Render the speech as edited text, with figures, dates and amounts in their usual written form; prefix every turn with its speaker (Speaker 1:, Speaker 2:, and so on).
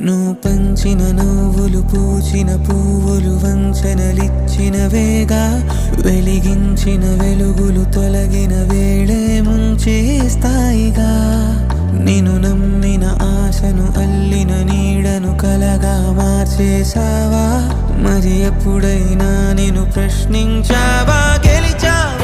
Speaker 1: నువ్వు పంచిన నవ్వులు పూచిన పువ్వులు వంచనలిచ్చిన వేగా వెలిగించిన వెలుగులు తొలగిన వేళే ముంచేస్తాయిగా నిన్ను నమ్మిన ఆశను అల్లిన నీడను కలగా మార్చేసావా మరి ఎప్పుడైనా నిన్ను ప్రశ్నించావా గెలిచావా